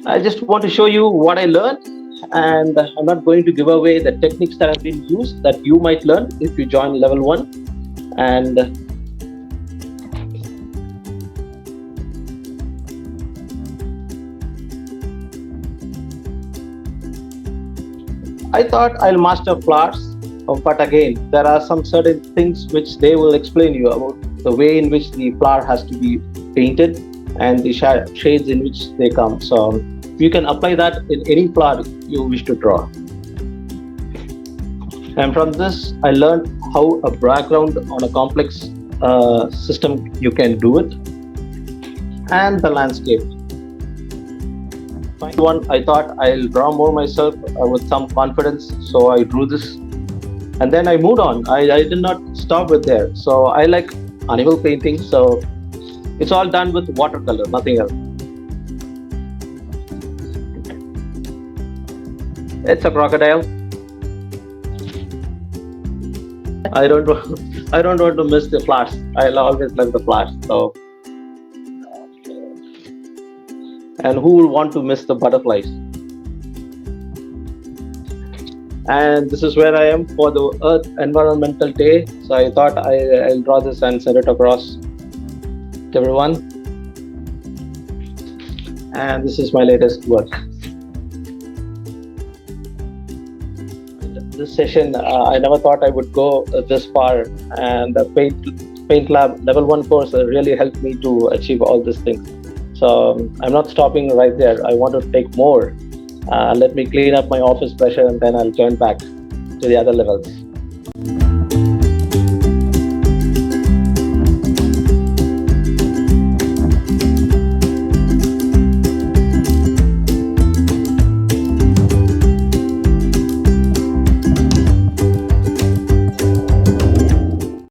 I just want to show you what I learned, and I'm not going to give away the techniques that have been used that you might learn if you join level one. And I thought I'll master flowers, but again, there are some certain things which they will explain you about the way in which the flower has to be painted and the shades in which they come. So you can apply that in any flower you wish to draw. And from this, I learned how a background on a complex system you can do it, and the landscape. Find one, I thought I'll draw more myself with some confidence, so I drew this, and then I moved on. I did not stop with there. So I like animal painting, so it's all done with watercolor, nothing else. It's a crocodile. I don't I don't want to miss the flowers. I'll always love the flowers. So, and who will want to miss the butterflies? And this is where I am for the Earth Environmental Day. So I thought I'll draw this and send it across to everyone. And this is my latest work. This session, I never thought I would go this far, and the PaintLab level 1 course really helped me to achieve all these things. So I'm not stopping right there. I want to take more. Let me clean up my office pressure, and then I'll turn back to the other levels.